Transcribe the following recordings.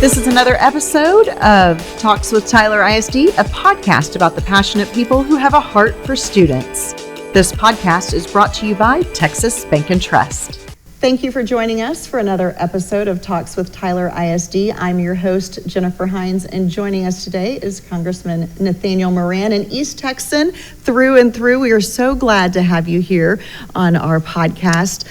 This is another episode of Talks with Tyler ISD, a podcast about the passionate people who have a heart for students. This podcast is brought to you by Texas Bank and Trust. Thank you for joining us for another episode of Talks with Tyler ISD. I'm your host, Jennifer Hines, and joining us today is Congressman Nathaniel Moran, an East Texan through and through. We are so glad to have you here on our podcast.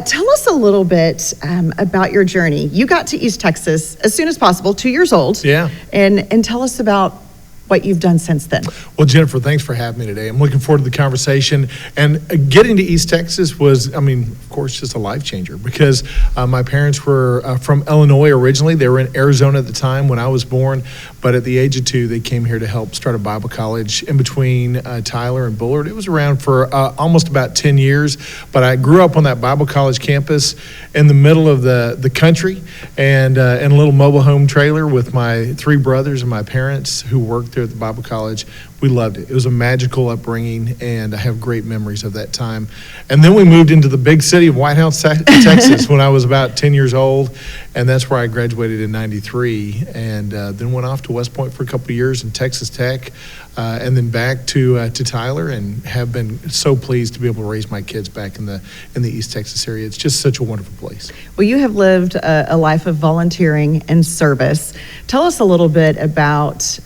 Tell us a little bit about your journey. You got to East Texas as soon as possible, 2 years old. Yeah. And tell us about what you've done since then. Well, Jennifer, thanks for having me today. I'm looking forward to the conversation. And getting to East Texas was, of course, just a life changer because my parents were from Illinois originally. They were in Arizona at the time when I was born. But at the age of 2, they came here to help start a Bible college in between Tyler and Bullard. It was around for almost about 10 years. But I grew up on that Bible college campus in the middle of the country and in a little mobile home trailer with my 3 brothers and my parents who worked there at the Bible college. We loved it. It was a magical upbringing, and I have great memories of that time. And then we moved into the big city of White House, Texas when I was about 10 years old, and that's where I graduated in 93, and then went off to West Point for a couple of years in Texas Tech, and then back to Tyler, and have been so pleased to be able to raise my kids back in the East Texas area. It's just such a wonderful place. Well, you have lived a life of volunteering and service. Tell us a little bit about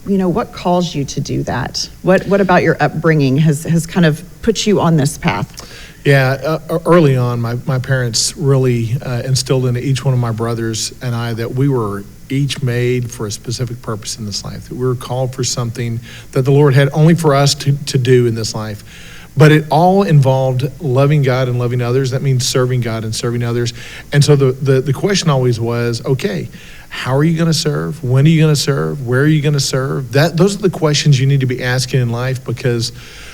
what caused you to do that? What about your upbringing has kind of put you on this path? Yeah, early on, my parents really instilled into each one of my brothers and I that we were each made for a specific purpose in this life, that we were called for something that the Lord had only for us to do in this life. But it all involved loving God and loving others. That means serving God and serving others. And so the question always was, okay, how are you going to serve? When are you going to serve? Where are you going to serve? Those are the questions you need to be asking in life, because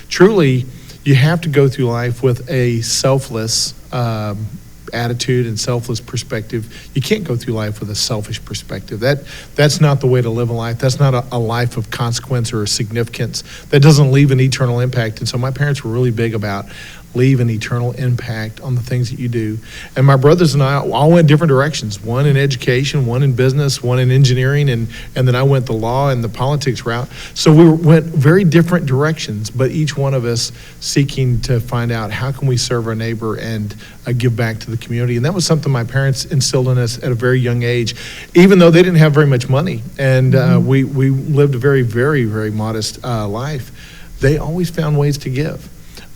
truly you have to go through life with a selfless attitude and selfless perspective. You can't go through life with a selfish perspective. That's not the way to live a life. That's not a life of consequence or significance. That doesn't leave an eternal impact. And so my parents were really big about leave an eternal impact on the things that you do. And my brothers and I all went different directions, one in education, one in business, one in engineering, and then I went the law and the politics route. So we went very different directions, but each one of us seeking to find out how can we serve our neighbor and give back to the community. And that was something my parents instilled in us at a very young age, even though they didn't have very much money. And we lived a very, very, very modest life. They always found ways to give.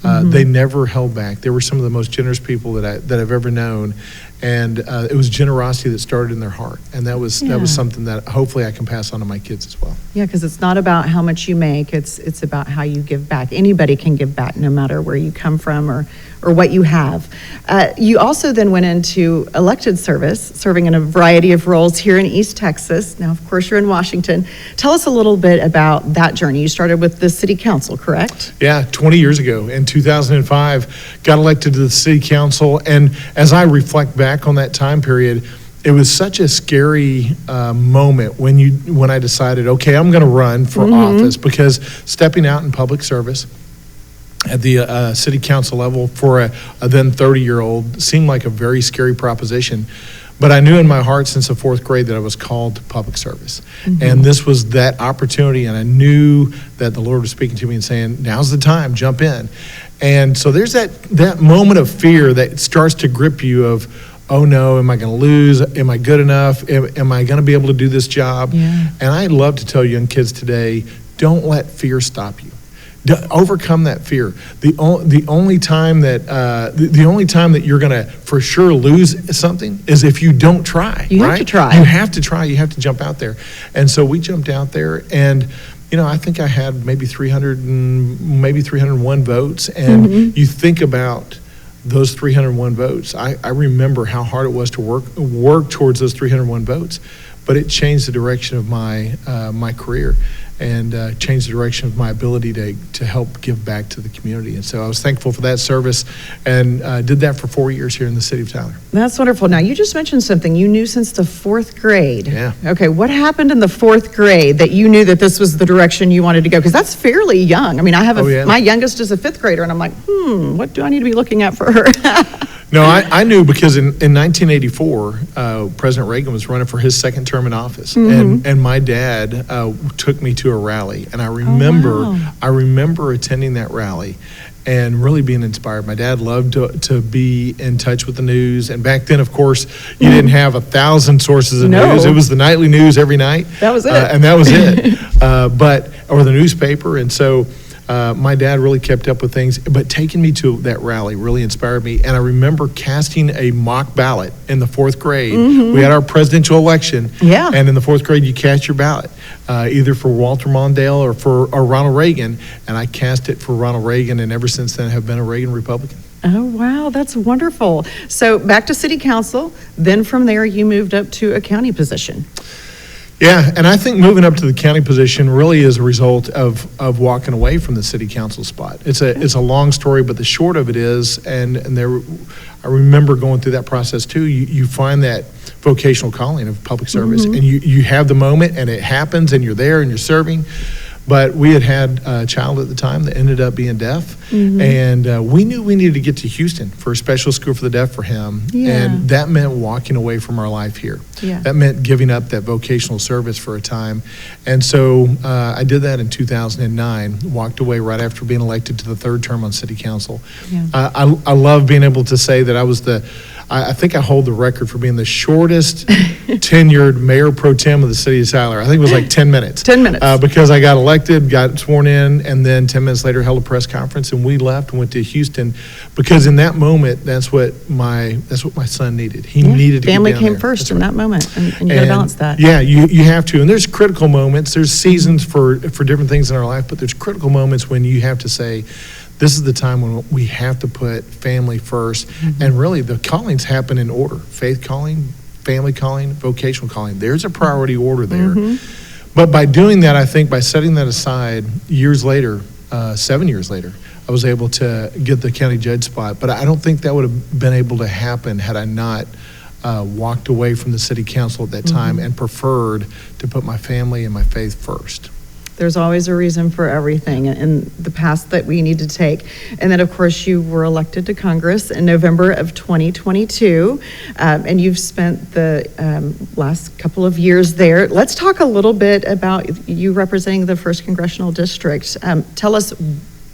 They never held back. They were some of the most generous people that I've ever known, and it was generosity that started in their heart, and that was something that hopefully I can pass on to my kids as well. Yeah, because it's not about how much you make; it's about how you give back. Anybody can give back, no matter where you come from or what you have. You also then went into elected service, serving in a variety of roles here in East Texas. Now, of course, you're in Washington. Tell us a little bit about that journey. You started with the city council, correct? Yeah, 20 years ago in 2005, got elected to the city council. And as I reflect back on that time period, it was such a scary moment when I decided, okay, I'm going to run for office, because stepping out in public service at the city council level for a then 30-year-old seemed like a very scary proposition. But I knew in my heart since the 4th grade that I was called to public service. And this was that opportunity, and I knew that the Lord was speaking to me and saying, now's the time, jump in. And so there's that moment of fear that starts to grip you of, oh no, am I going to lose? Am I good enough? Am I going to be able to do this job? Yeah. And I'd love to tell young kids today, don't let fear stop you. Overcome that fear. The only time that you're going to for sure lose something is if you don't try. You have to try. You have to try. You have to jump out there. And so we jumped out there, and I think I had maybe 301 votes. And you think about those 301 votes. I remember how hard it was to work towards those 301 votes, but it changed the direction of my career. And changed the direction of my ability to help give back to the community. And so I was thankful for that service, and did that for 4 years here in the city of Tyler. That's wonderful. Now, you just mentioned something you knew since the 4th grade. Yeah. Okay, what happened in the 4th grade that you knew that this was the direction you wanted to go? Because that's fairly young. I mean, I have my youngest is a 5th grader, and I'm like, what do I need to be looking at for her? No, I knew because in 1984, President Reagan was running for his second term in office, and my dad took me to a rally, and I remember attending that rally and really being inspired. My dad loved to be in touch with the news, and back then, of course, you didn't have 1,000 sources of news. It was the nightly news every night. That was it. And that was it. Or the newspaper, and so my dad really kept up with things, but taking me to that rally really inspired me. And I remember casting a mock ballot in the fourth grade. We had our presidential election, and in the fourth grade, you cast your ballot, either for Walter Mondale or Ronald Reagan, and I cast it for Ronald Reagan, and ever since then have been a Reagan Republican. Oh, wow, that's wonderful. So back to city council, then from there you moved up to a county position. Yeah, and I think moving up to the county position really is a result of walking away from the city council spot. It's a long story, but the short of it is, and there, I remember going through that process too. You find that vocational calling of public service, and you have the moment, and it happens, and you're there, and you're serving. But we had a child at the time that ended up being deaf, and we knew we needed to get to Houston for a special school for the deaf for him, and that meant walking away from our life here. That meant giving up that vocational service for a time, and so I did that in 2009, walked away right after being elected to the third term on city council. I love being able to say that I was I think I hold the record for being the shortest tenured mayor pro tem of the city of Tyler. I think it was like 10 minutes. 10 minutes. Because I got elected, got sworn in, and then 10 minutes later held a press conference, and we left and went to Houston, because in that moment, that's what my son needed. He needed to family get down came there. first in that moment, and you got to balance that. Yeah, you have to. And there's critical moments. There's seasons for different things in our life, but there's critical moments when you have to say, this is the time when we have to put family first. And really, the callings happen in order: faith calling, family calling, vocational calling. There's a priority order there. But by doing that, I think by setting that aside, years later, 7 years later, I was able to get the county judge spot. But I don't think that would have been able to happen had I not walked away from the city council at that time and preferred to put my family and my faith first. There's always a reason for everything in the path that we need to take. And then, of course, you were elected to Congress in November of 2022, and you've spent the last couple of years there. Let's talk a little bit about you representing the 1st Congressional District. Tell us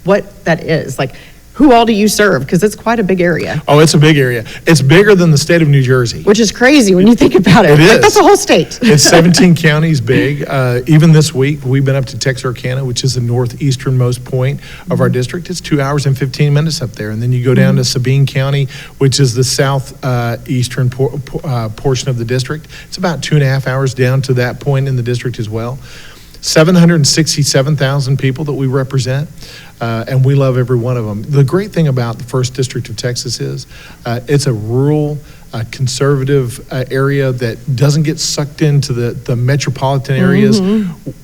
what that is. Like, who all do you serve? Because it's quite a big area. Oh, it's a big area. It's bigger than the state of New Jersey. Which is crazy when you think about it. It is. That's a whole state. It's 17 counties big. Even this week, we've been up to Texarkana, which is the northeasternmost point of our district. It's 2 hours and 15 minutes up there. And then you go down to Sabine County, which is the southeastern portion of the district. It's about 2.5 hours down to that point in the district as well. 767,000 people that we represent, and we love every one of them. The great thing about the 1st District of Texas is it's a rural, conservative area that doesn't get sucked into the metropolitan areas.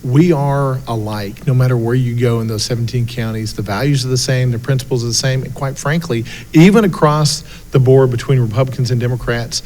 We are alike, no matter where you go in those 17 counties. The values are the same, the principles are the same, and quite frankly, even across the board between Republicans and Democrats,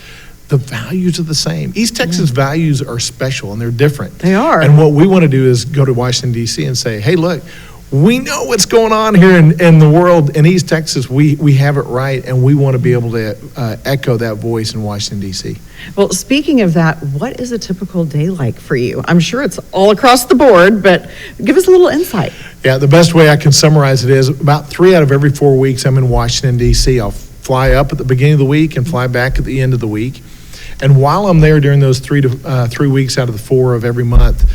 the values are the same. East Texas values are special, and they're different. They are. And what we want to do is go to Washington, D.C. and say, hey, look, we know what's going on here in the world. In East Texas, we have it right, and we want to be able to echo that voice in Washington, D.C. Well, speaking of that, what is a typical day like for you? I'm sure it's all across the board, but give us a little insight. Yeah, the best way I can summarize it is about 3 out of every 4 weeks I'm in Washington, D.C. I'll fly up at the beginning of the week and fly back at the end of the week. And while I'm there during those 3 weeks out of the 4 of every month,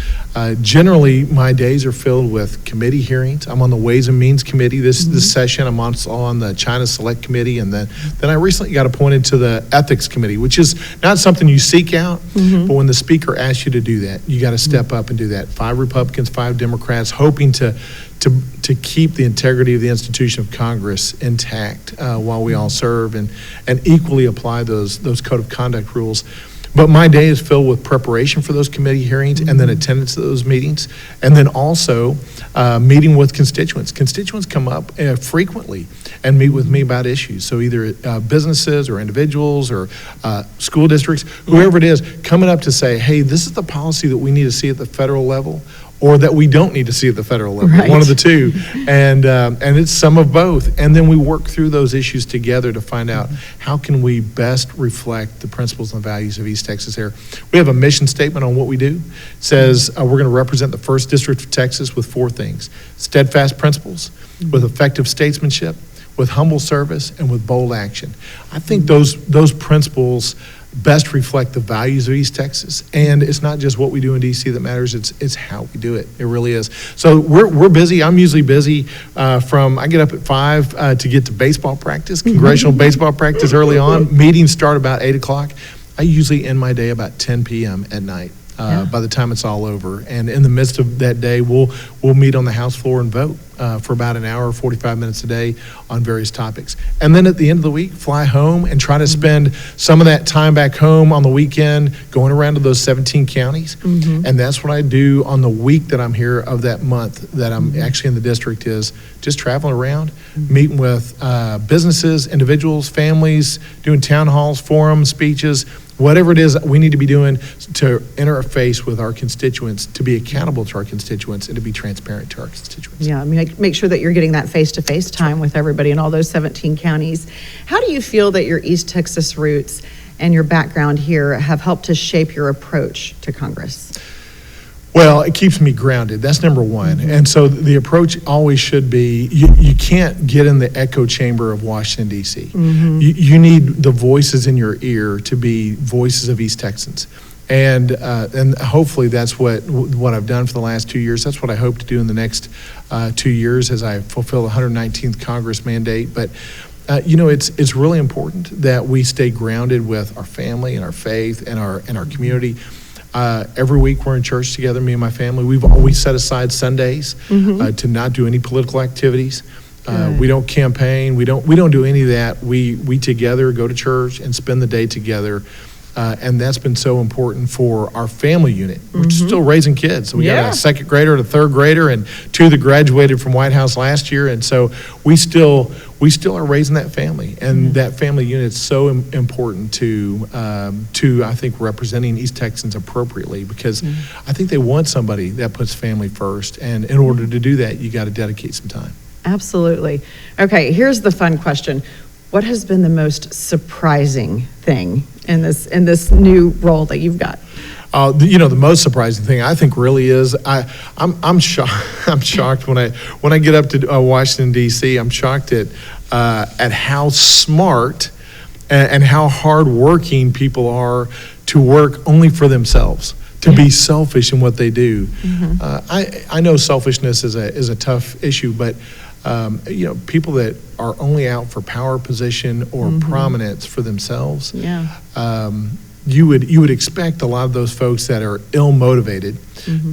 generally my days are filled with committee hearings. I'm on the Ways and Means Committee this session. I'm also on the China Select Committee, and then I recently got appointed to the Ethics Committee, which is not something you seek out, but when the Speaker asks you to do that, you got to step up and do that. 5 Republicans, 5 Democrats, hoping to keep the integrity of the institution of Congress intact while we all serve, and equally apply those code of conduct rules. But my day is filled with preparation for those committee hearings and then attendance at those meetings, and then also meeting with constituents. Constituents come up frequently and meet with me about issues. So either businesses or individuals or school districts, whoever it is, coming up to say, hey, this is the policy that we need to see at the federal level, or that we don't need to see at the federal level, Right. one of the two. And it's some of both. And then we work through those issues together to find out how can we best reflect the principles and values of East Texas here. We have a mission statement on what we do. It says we're going to represent the 1st District of Texas with 4 things: steadfast principles, with effective statesmanship, with humble service, and with bold action. I think those principles best reflect the values of East Texas. And it's not just what we do in DC that matters, it's how we do it. It really is. So we're busy. I'm usually busy I get up at 5 to get to baseball practice, congressional baseball practice early on. Meetings start about 8 o'clock. I usually end my day about 10 p.m. at night. By the time it's all over. And in the midst of that day, we'll meet on the House floor and vote for about an hour, 45 minutes a day on various topics. And then at the end of the week, fly home and try to spend some of that time back home on the weekend going around to those 17 counties. And that's what I do on the week that I'm here of that month that I'm actually in the district, is just traveling around, meeting with businesses, individuals, families, doing town halls, forums, speeches, whatever it is that we need to be doing to interface with our constituents, to be accountable to our constituents, and to be transparent to our constituents. Yeah, I mean, make sure that you're getting that face-to-face time with everybody in all those 17 counties. How do you feel that your East Texas roots and your background here have helped to shape your approach to Congress? Well, it keeps me grounded. That's number one. And so the approach always should be, you can't get in the echo chamber of Washington, D.C. You need the voices in your ear to be voices of East Texans. And hopefully that's what I've done for the last 2 years. That's what I hope to do in the next 2 years as I fulfill the 119th Congress mandate. But it's really important that we stay grounded with our family and our faith and our community. Every week we're in church together, me and my family. We've always set aside Sundays to not do any political activities. We don't campaign. We don't do any of that. We together go to church and spend the day together. And that's been so important for our family unit. We're still raising kids. So we got a 2nd grader and a 3rd grader and 2 that graduated from White House last year. And so we still are raising that family. And that family unit is so important to I think, representing East Texans appropriately, because I think they want somebody that puts family first. And in order to do that, you got to dedicate some time. Absolutely. Okay, here's the fun question. What has been the most surprising thing in this new role that you've got? The most surprising thing I think really is I'm shocked when I get up to Washington D.C. I'm shocked at how smart and how hardworking people are to work only for themselves, to be selfish in what they do. I know selfishness is a tough issue, but people that are only out for power, position, or prominence for themselves. You would expect a lot of those folks that are ill-motivated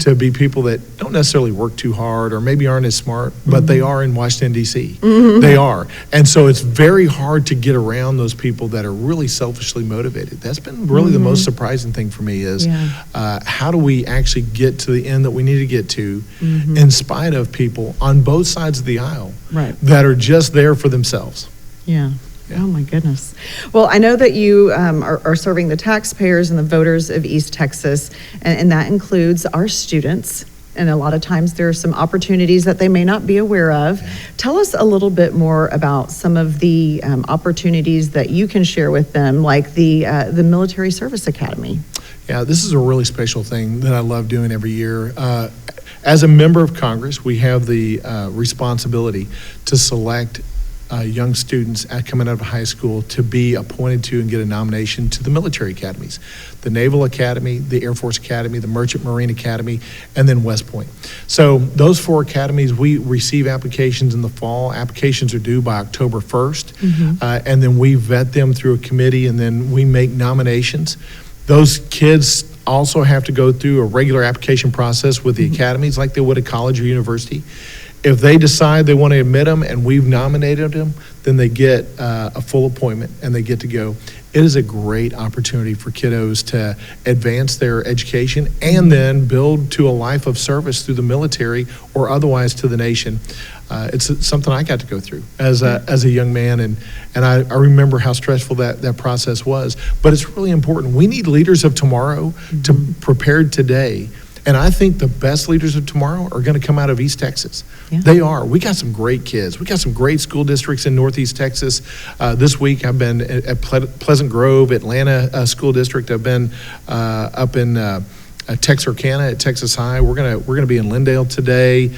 to be people that don't necessarily work too hard or maybe aren't as smart, but they are in Washington, D.C. They are. And so it's very hard to get around those people that are really selfishly motivated. That's been really the most surprising thing for me is how do we actually get to the end that we need to get to in spite of people on both sides of the aisle that are just there for themselves. Oh my goodness. Well, I know that you are serving the taxpayers and the voters of East Texas, and that includes our students. And a lot of times there are some opportunities that they may not be aware of. Tell us a little bit more about some of the opportunities that you can share with them, like the Military Service Academy. Yeah, this is a really special thing that I love doing every year. As a member of Congress, we have the responsibility to select young students coming out of high school to be appointed to and get a nomination to the military academies, the Naval Academy, the Air Force Academy, the Merchant Marine Academy, and then West Point. So those 4 academies, we receive applications in the fall. Applications are due by October 1st, and then we vet them through a committee, and then we make nominations. Those kids also have to go through a regular application process with the academies like they would at college or university. If they decide they want to admit them and we've nominated them, then they get a full appointment and they get to go. It is a great opportunity for kiddos to advance their education and then build to a life of service through the military or otherwise to the nation. It's something I got to go through as a young man, and I remember how stressful that process was. But it's really important. We need leaders of tomorrow to prepare today And I think the best leaders of tomorrow are going to come out of East Texas. Yeah. They are. We got some great kids. We got some great school districts in Northeast Texas. This week I've been at Pleasant Grove, Atlanta School District. I've been up in Texarkana at Texas High. We're gonna be in Lindale today.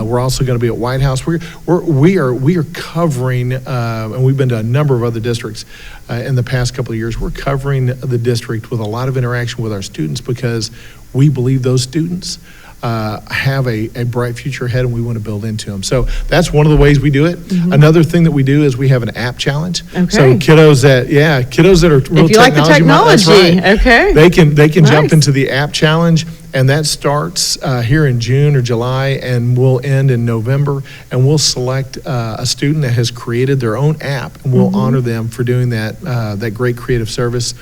We're also going to be at White House. We are covering, and we've been to a number of other districts in the past couple of years. We're covering the district with a lot of interaction with our students because we believe those students have a bright future ahead, and we want to build into them. So that's one of the ways we do it. Another thing that we do is we have an app challenge. Okay. So kiddos that are real if you like the technology, that's right. okay, they can Nice. jump into the app challenge, and that starts here in June or July, and will end in November. And we'll select a student that has created their own app, and we'll honor them for doing that great creative service.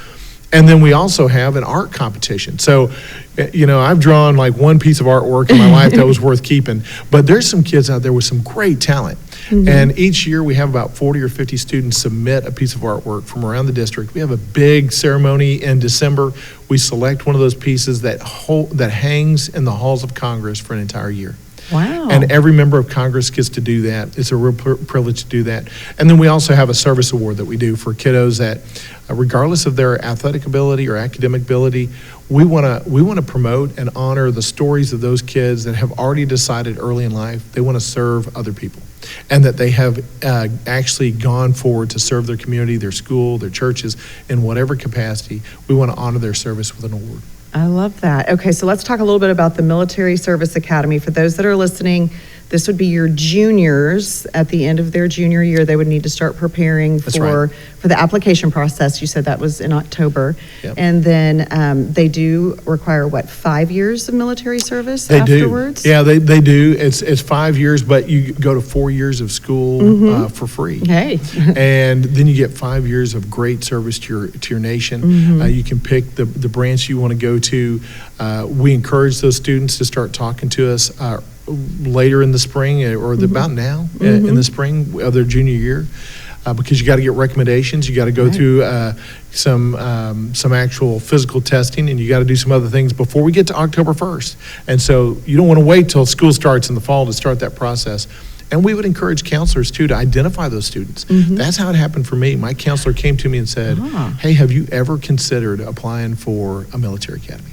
And then we also have an art competition. So, I've drawn like one piece of artwork in my life that was worth keeping, but there's some kids out there with some great talent. And each year we have about 40 or 50 students submit a piece of artwork from around the district. We have a big ceremony in December. We select one of those pieces that hangs in the halls of Congress for an entire year. Wow. And every member of Congress gets to do that. It's a real privilege to do that. And then we also have a service award that we do for kiddos that, regardless of their athletic ability or academic ability, we want to promote and honor the stories of those kids that have already decided early in life they want to serve other people, and that they have actually gone forward to serve their community, their school, their churches in whatever capacity. We want to honor their service with an award. I love that. Okay, so let's talk a little bit about the Military Service Academy. For those that are listening, this would be your juniors. At the end of their junior year, they would need to start preparing for the application process. You said that was in October. Yep. And then they do require, 5 years of military service They afterwards? do. Yeah, they do. It's 5 years, but you go to 4 years of school for free. Hey. And then you get 5 years of great service to your nation. You can pick the branch you want to go to. We encourage those students to start talking to us later in the spring, or about now in the spring of their junior year, because you got to get recommendations. You got to go through some actual physical testing, and you got to do some other things before we get to October 1st. And so you don't want to wait till school starts in the fall to start that process. And we would encourage counselors too to identify those students. That's how it happened for me. My counselor came to me and said, "Hey, have you ever considered applying for a military academy?"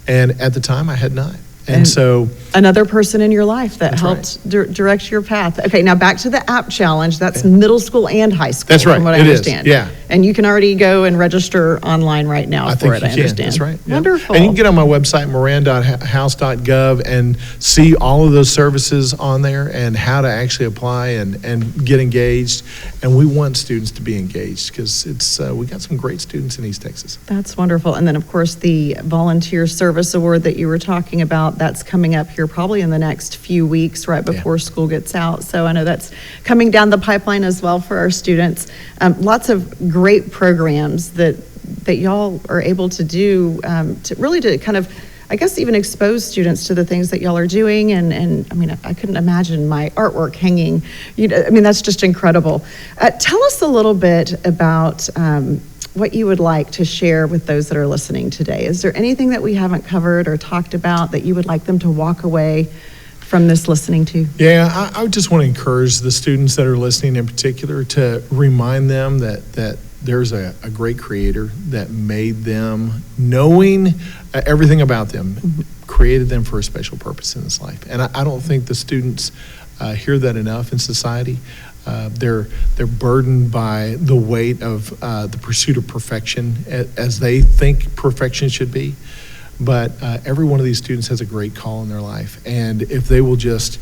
And at the time, I had not. And so another person in your life that helped direct your path. Okay, now back to the app challenge. That's middle school and high school. That's right. From what I understand. Yeah. And you can already go and register online right now for it. I understand. That's right. Yeah. Wonderful. And you can get on my website, moran.house.gov, and see all of those services on there and how to actually apply and get engaged. And we want students to be engaged because we got some great students in East Texas. That's wonderful. And then, of course, the Volunteer Service Award that you were talking about, that's coming up here probably in the next few weeks, right before school gets out. So I know that's coming down the pipeline as well for our students. Lots of great programs that y'all are able to do to kind of, I guess, even expose students to the things that y'all are doing. And I mean, I couldn't imagine my artwork hanging. That's just incredible. Tell us a little bit about what you would like to share with those that are listening today. Is there anything that we haven't covered or talked about that you would like them to walk away from this listening to? Yeah, I just want to encourage the students that are listening in particular to remind them that there's a great creator that made them, knowing everything about them, created them for a special purpose in this life. And I don't think the students hear that enough in society. They're burdened by the weight of the pursuit of perfection as they think perfection should be. But every one of these students has a great call in their life. And if they will just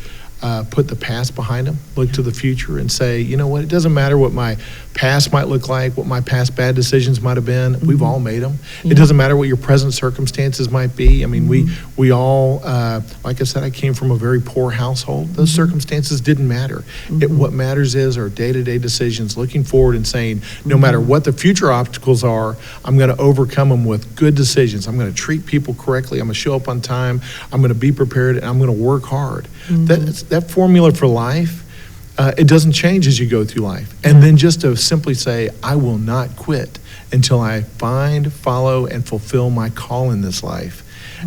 put the past behind them, look to the future and say, you know what, it doesn't matter what my past might look like, what my past bad decisions might have been. We've all made them. It doesn't matter what your present circumstances might be. I mean, we all, like I said, I came from a very poor household. Those circumstances didn't matter. What matters is our day-to-day decisions, looking forward and saying, no matter what the future obstacles are, I'm going to overcome them with good decisions. I'm going to treat people correctly. I'm going to show up on time. I'm going to be prepared, and I'm going to work hard. That formula for life, it doesn't change as you go through life. And then just to simply say, I will not quit until I find, follow, and fulfill my call in this life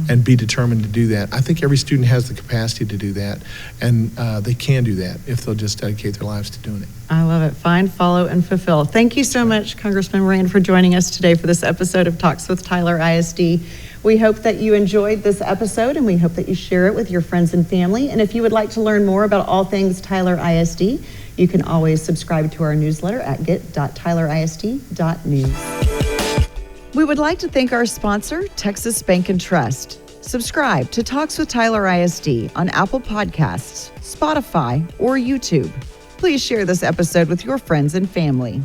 and be determined to do that. I think every student has the capacity to do that, and they can do that if they'll just dedicate their lives to doing it. I love it. Find, follow, and fulfill. Thank you so much, Congressman Moran, for joining us today for this episode of Talks with Tyler ISD. We hope that you enjoyed this episode, and we hope that you share it with your friends and family. And if you would like to learn more about all things Tyler ISD, you can always subscribe to our newsletter at get.tylerisd.news. We would like to thank our sponsor, Texas Bank and Trust. Subscribe to Talks with Tyler ISD on Apple Podcasts, Spotify, or YouTube. Please share this episode with your friends and family.